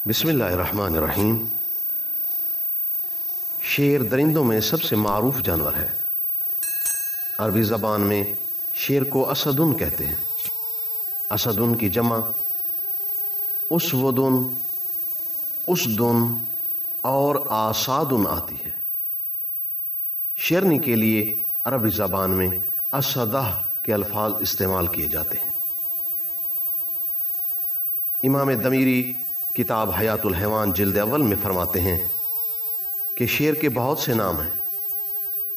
بسم اللہ الرحمن الرحیم۔ شیر درندوں میں سب سے معروف جانور ہے۔ عربی زبان میں شیر کو اسدن کہتے ہیں۔ اسدن کی جمع اسودن، اسدن اور آسادن آتی ہے۔ شیرنی کے لیے عربی زبان میں اسدہ کے الفاظ استعمال کیے جاتے ہیں۔ امام دمیری کتاب حیات الحیوان جلد اول میں فرماتے ہیں کہ شیر کے بہت سے نام ہیں،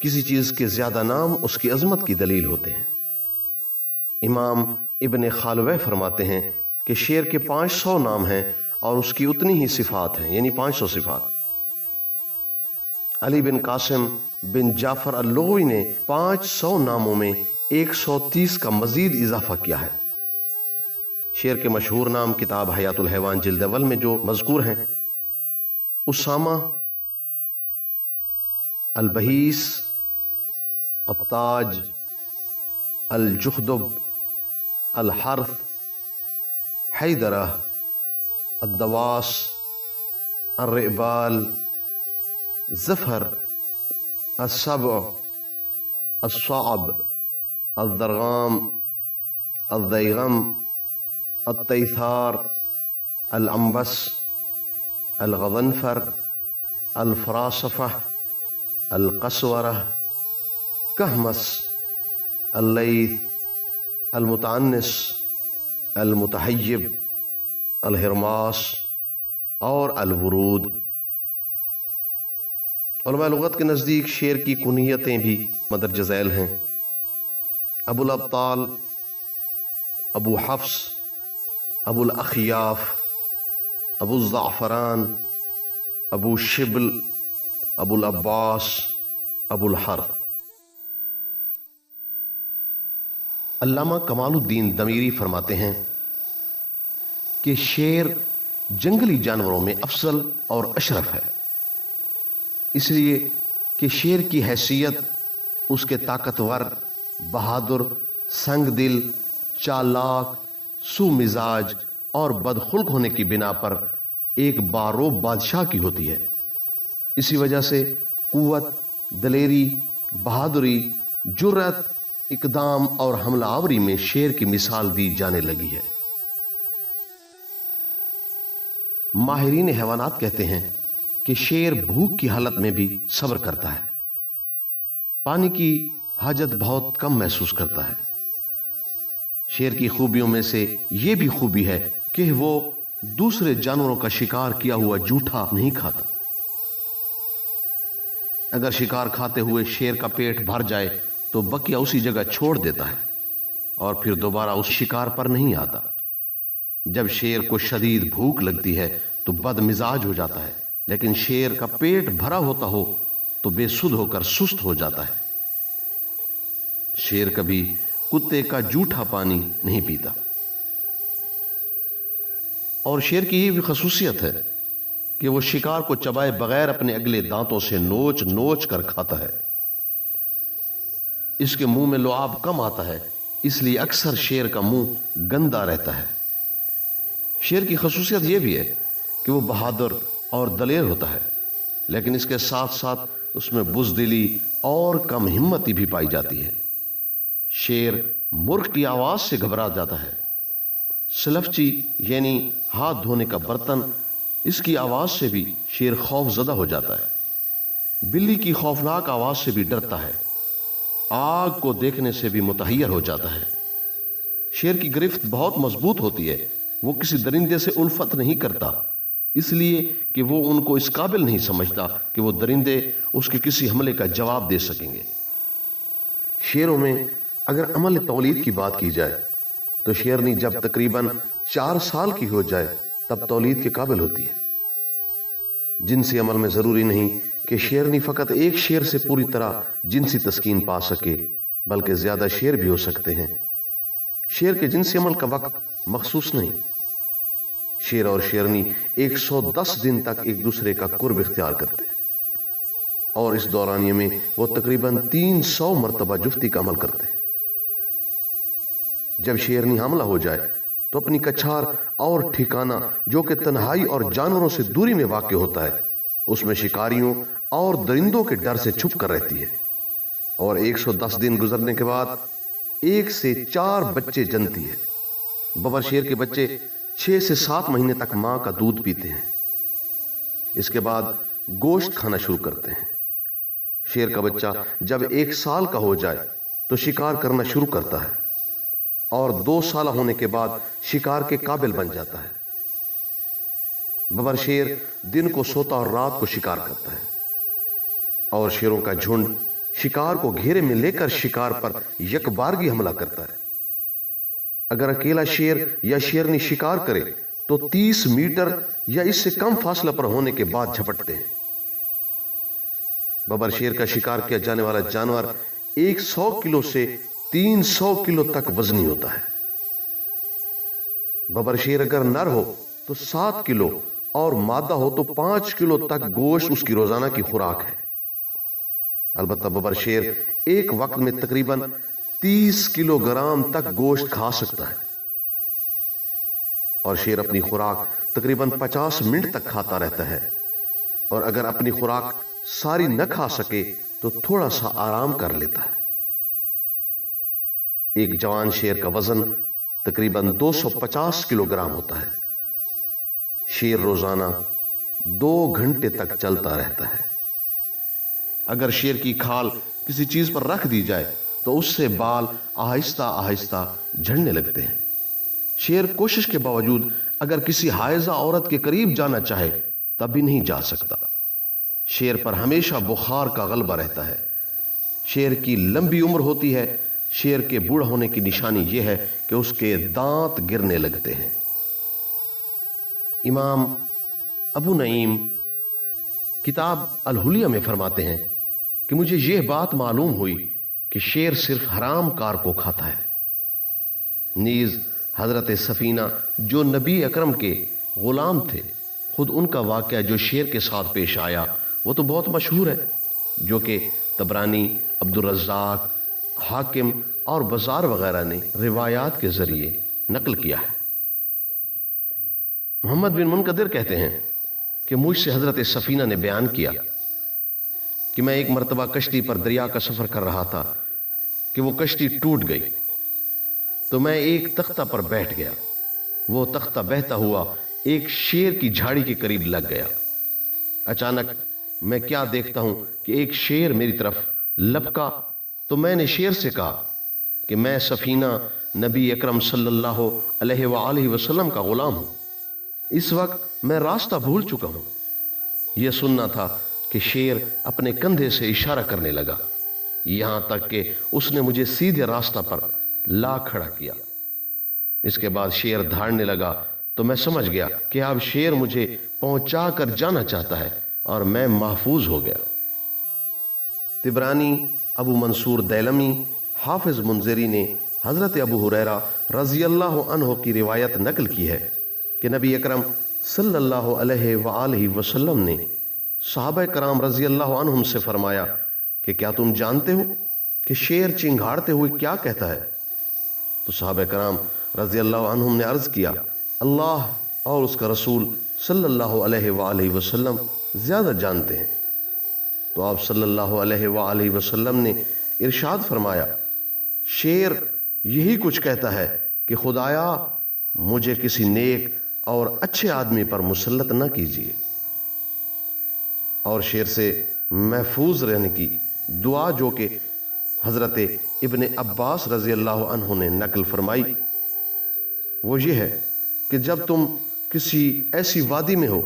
کسی چیز کے زیادہ نام اس کی عظمت کی دلیل ہوتے ہیں۔ امام ابن خالوہ فرماتے ہیں کہ شیر کے 500 نام ہیں اور اس کی اتنی ہی صفات ہیں، یعنی 500 صفات۔ علی بن قاسم بن جعفر اللغوی نے 500 ناموں میں 130 کا مزید اضافہ کیا ہے۔ شیر کے مشہور نام کتاب حیات الحیوان جلد اول میں جو مذکور ہیں: اسامہ، البہیس، التاج، الجخدب، الحرث، حیدرہ، الدواس، الرئبال، زفر، السبع، الصعب، الضرغام، الضیغم، التیثار، العنبس، الغضنفر، الفراصفہ، القسورہ، کہمس، اللیث، المتعنس، المتحیب، الہرماس اور الورود۔ علماء لغت کے نزدیک شیر کی کنیتیں بھی مندرجہ ذیل ہیں: ابو الابطال، ابو حفص، ابو الاخیاف، ابو الزعفران، ابو شبل، ابو العباس، ابو الحرث۔ علامہ کمال الدین دمیری فرماتے ہیں کہ شیر جنگلی جانوروں میں افضل اور اشرف ہے، اس لیے کہ شیر کی حیثیت اس کے طاقتور، بہادر، سنگ دل، چالاک، سو مزاج اور بدخلق ہونے کی بنا پر ایک باروب بادشاہ کی ہوتی ہے۔ اسی وجہ سے قوت، دلیری، بہادری، جرأت، اقدام اور حملہ آوری میں شیر کی مثال دی جانے لگی ہے۔ ماہرین حیوانات کہتے ہیں کہ شیر بھوک کی حالت میں بھی صبر کرتا ہے، پانی کی حاجت بہت کم محسوس کرتا ہے۔ شیر کی خوبیوں میں سے یہ بھی خوبی ہے کہ وہ دوسرے جانوروں کا شکار کیا ہوا جوٹھا نہیں کھاتا۔ اگر شکار کھاتے ہوئے شیر کا پیٹ بھر جائے تو بقیہ اسی جگہ چھوڑ دیتا ہے اور پھر دوبارہ اس شکار پر نہیں آتا۔ جب شیر کو شدید بھوک لگتی ہے تو بد مزاج ہو جاتا ہے، لیکن شیر کا پیٹ بھرا ہوتا ہو تو بے سدھ ہو کر سست ہو جاتا ہے۔ شیر کبھی کتے کا جوٹھا پانی نہیں پیتا۔ اور شیر کی یہ بھی خصوصیت ہے کہ وہ شکار کو چبائے بغیر اپنے اگلے دانتوں سے نوچ نوچ کر کھاتا ہے۔ اس کے منہ میں لعاب کم آتا ہے، اس لیے اکثر شیر کا منہ گندا رہتا ہے۔ شیر کی خصوصیت یہ بھی ہے کہ وہ بہادر اور دلیر ہوتا ہے، لیکن اس کے ساتھ ساتھ اس میں بزدلی اور کم ہمتی بھی پائی جاتی ہے۔ شیر مرغ کی آواز سے گھبرا جاتا ہے۔ سلفچی یعنی ہاتھ دھونے کا برتن، اس کی آواز سے بھی شیر خوف زدہ ہو جاتا ہے۔ بلی کی خوفناک آواز سے بھی ڈرتا ہے۔ آگ کو دیکھنے سے بھی متحیر ہو جاتا ہے۔ شیر کی گرفت بہت مضبوط ہوتی ہے، وہ کسی درندے سے الفت نہیں کرتا، اس لیے کہ وہ ان کو اس قابل نہیں سمجھتا کہ وہ درندے اس کے کسی حملے کا جواب دے سکیں گے۔ شیروں میں اگر عمل تولید کی بات کی جائے تو شیرنی جب تقریباً 4 سال کی ہو جائے تب تولید کے قابل ہوتی ہے۔ جنسی عمل میں ضروری نہیں کہ شیرنی فقط ایک شیر سے پوری طرح جنسی تسکین پا سکے، بلکہ زیادہ شیر بھی ہو سکتے ہیں۔ شیر کے جنسی عمل کا وقت مخصوص نہیں۔ شیر اور شیرنی 110 دن تک ایک دوسرے کا قرب اختیار کرتے ہیں، اور اس دورانیے میں وہ تقریباً 300 مرتبہ جفتی کا عمل کرتے ہیں۔ جب شیرنی حاملہ ہو جائے تو اپنی کچھار اور ٹھکانہ جو کہ تنہائی اور جانوروں سے دوری میں واقع ہوتا ہے اس میں شکاریوں اور درندوں کے ڈر سے چھپ کر رہتی ہے، اور 110 دن گزرنے کے بعد 1 سے 4 بچے جنتی ہے۔ ببر شیر کے بچے 6 سے 7 مہینے تک ماں کا دودھ پیتے ہیں، اس کے بعد گوشت کھانا شروع کرتے ہیں۔ شیر کا بچہ جب 1 سال کا ہو جائے تو شکار کرنا شروع کرتا ہے، اور 2 سالہ ہونے کے بعد شکار کے قابل بن جاتا ہے۔ ببر شیر دن کو سوتا اور رات کو شکار کرتا ہے، اور شیروں کا جھنڈ شکار کو گھیرے میں لے کر شکار پر یکبارگی حملہ کرتا ہے۔ اگر اکیلا شیر یا شیرنی شکار کرے تو 30 میٹر یا اس سے کم فاصلہ پر ہونے کے بعد جھپٹتے ہیں۔ ببر شیر کا شکار کیا جانے والا جانور 100 کلو سے 300 کلو تک وزنی ہوتا ہے۔ ببر شیر اگر نر ہو تو 7 کلو اور مادہ ہو تو 5 کلو تک گوشت اس کی روزانہ کی خوراک ہے۔ البتہ ببر شیر ایک وقت میں تقریباً 30 کلو گرام تک گوشت کھا سکتا ہے، اور شیر اپنی خوراک تقریباً 50 منٹ تک کھاتا رہتا ہے، اور اگر اپنی خوراک ساری نہ کھا سکے تو تھوڑا سا آرام کر لیتا ہے۔ ایک جوان شیر کا وزن تقریباً 250 کلو گرام ہوتا ہے۔ شیر روزانہ 2 گھنٹے تک چلتا رہتا ہے۔ اگر شیر کی کھال کسی چیز پر رکھ دی جائے تو اس سے بال آہستہ آہستہ جھڑنے لگتے ہیں۔ شیر کوشش کے باوجود اگر کسی حائضہ عورت کے قریب جانا چاہے تب بھی نہیں جا سکتا۔ شیر پر ہمیشہ بخار کا غلبہ رہتا ہے۔ شیر کی لمبی عمر ہوتی ہے۔ شیر کے بوڑھا ہونے کی نشانی یہ ہے کہ اس کے دانت گرنے لگتے ہیں۔ امام ابو نعیم کتاب الحلیہ میں فرماتے ہیں کہ مجھے یہ بات معلوم ہوئی کہ شیر صرف حرام کار کو کھاتا ہے۔ نیز حضرت سفینہ جو نبی اکرم کے غلام تھے، خود ان کا واقعہ جو شیر کے ساتھ پیش آیا وہ تو بہت مشہور ہے، جو کہ طبرانی، عبدالرزاق، حاکم اور بزار وغیرہ نے روایات کے ذریعے نقل کیا ہے۔ محمد بن منقدر کہتے ہیں کہ مجھ سے حضرت سفینہ نے بیان کیا کہ میں ایک مرتبہ کشتی پر دریا کا سفر کر رہا تھا کہ وہ کشتی ٹوٹ گئی، تو میں ایک تختہ پر بیٹھ گیا۔ وہ تختہ بہتا ہوا ایک شیر کی جھاڑی کے قریب لگ گیا۔ اچانک میں کیا دیکھتا ہوں کہ ایک شیر میری طرف لپکا، تو میں نے شیر سے کہا کہ میں سفینہ نبی اکرم صلی اللہ علیہ وآلہ وسلم کا غلام ہوں، اس وقت میں راستہ بھول چکا ہوں۔ یہ سننا تھا کہ شیر اپنے کندھے سے اشارہ کرنے لگا، یہاں تک کہ اس نے مجھے سیدھے راستہ پر لا کھڑا کیا۔ اس کے بعد شیر دھاڑنے لگا تو میں سمجھ گیا کہ اب شیر مجھے پہنچا کر جانا چاہتا ہے، اور میں محفوظ ہو گیا۔ طبرانی، ابو منصور دیلمی، حافظ منذری نے حضرت ابو ہریرہ رضی اللہ عنہ کی روایت نقل کی ہے کہ نبی اکرم صلی اللہ علیہ وآلہ وسلم نے صحابہ کرام رضی اللہ عنہم سے فرمایا کہ کیا تم جانتے ہو کہ شیر چنگھاڑتے ہوئے کیا کہتا ہے؟ تو صحابہ کرام رضی اللہ عنہم نے عرض کیا، اللہ اور اس کا رسول صلی اللہ علیہ وآلہ وسلم زیادہ جانتے ہیں۔ تو آپ صلی اللہ علیہ وآلہ وسلم نے ارشاد فرمایا، شیر یہی کچھ کہتا ہے کہ خدایا مجھے کسی نیک اور اچھے آدمی پر مسلط نہ کیجیے۔ اور شیر سے محفوظ رہنے کی دعا جو کہ حضرت ابن عباس رضی اللہ عنہ نے نقل فرمائی وہ یہ ہے کہ جب تم کسی ایسی وادی میں ہو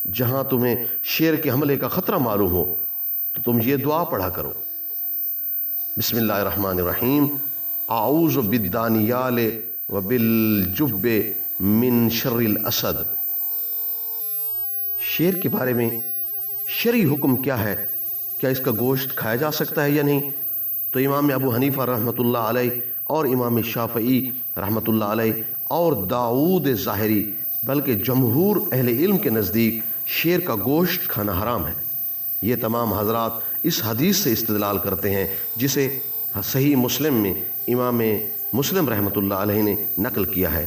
جہاں تمہیں شیر کے حملے کا خطرہ معلوم ہو تو تم یہ دعا پڑھا کرو، بسم اللہ الرحمن الرحیم، اعوذ بالدانیال وبالجب من شر الاسد۔ شیر کے بارے میں شرعی حکم کیا ہے؟ کیا اس کا گوشت کھایا جا سکتا ہے یا نہیں؟ تو امام ابو حنیفہ رحمۃ اللہ علیہ اور امام شافعی رحمۃ اللہ علیہ اور داؤد ظاہری بلکہ جمہور اہل علم کے نزدیک شیر کا گوشت کھانا حرام ہے۔ یہ تمام حضرات اس حدیث سے استدلال کرتے ہیں جسے صحیح مسلم میں امام مسلم رحمۃ اللہ علیہ نے نقل کیا ہے۔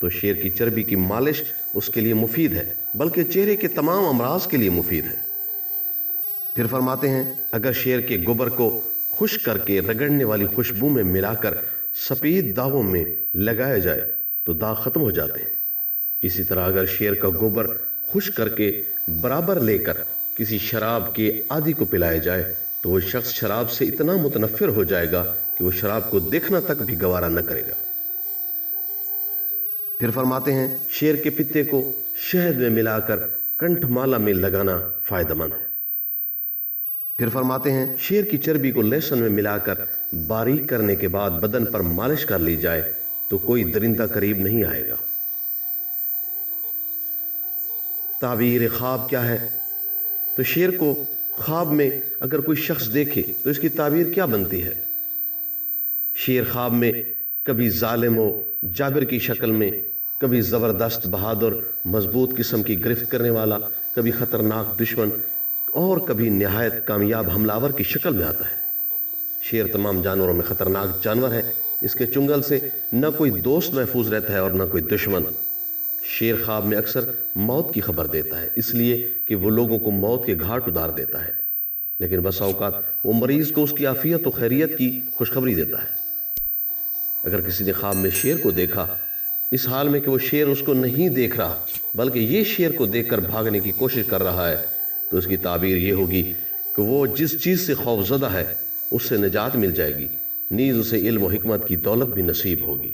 تو شیر کی چربی کی مالش اس کے لیے مفید ہے، بلکہ چہرے کے تمام امراض کے لیے مفید ہے۔ پھر فرماتے ہیں اگر شیر کے گوبر کو خشک کر کے رگڑنے والی خوشبو میں ملا کر سفید داغوں میں لگایا جائے تو داغ ختم ہو جاتے ہیں۔ اسی طرح اگر شیر کا گوبر خشک کر کے برابر لے کر کسی شراب کے عادی کو پلایا جائے تو وہ شخص شراب سے اتنا متنفر ہو جائے گا کہ وہ شراب کو دیکھنا تک بھی گوارا نہ کرے گا۔ پھر فرماتے ہیں شیر کے پتے کو شہد میں ملا کر کنٹھ مالا میں لگانا فائدہ مند ہے۔ پھر فرماتے ہیں شیر کی چربی کو لہسن میں ملا کر باریک کرنے کے بعد بدن پر مالش کر لی جائے تو کوئی درندہ قریب نہیں آئے گا۔ تعبیر خواب کیا ہے؟ تو شیر کو خواب میں اگر کوئی شخص دیکھے تو اس کی تعبیر کیا بنتی ہے؟ شیر خواب میں کبھی ظالم و جابر کی شکل میں، کبھی زبردست بہادر مضبوط قسم کی گرفت کرنے والا، کبھی خطرناک دشمن اور کبھی نہایت کامیاب حملہ آور کی شکل میں آتا ہے۔ شیر تمام جانوروں میں خطرناک جانور ہے، اس کے چنگل سے نہ کوئی دوست محفوظ رہتا ہے اور نہ کوئی دشمن۔ شیر خواب میں اکثر موت کی خبر دیتا ہے، اس لیے کہ وہ لوگوں کو موت کے گھاٹ اتار دیتا ہے، لیکن بسا اوقات وہ مریض کو اس کی عافیت و خیریت کی خوشخبری دیتا ہے۔ اگر کسی نے خواب میں شیر کو دیکھا اس حال میں کہ وہ شیر اس کو نہیں دیکھ رہا بلکہ یہ شیر کو دیکھ کر بھاگنے کی کوشش کر رہا ہے تو اس کی تعبیر یہ ہوگی کہ وہ جس چیز سے خوف زدہ ہے اس سے نجات مل جائے گی، نیز اسے علم و حکمت کی دولت بھی نصیب ہوگی۔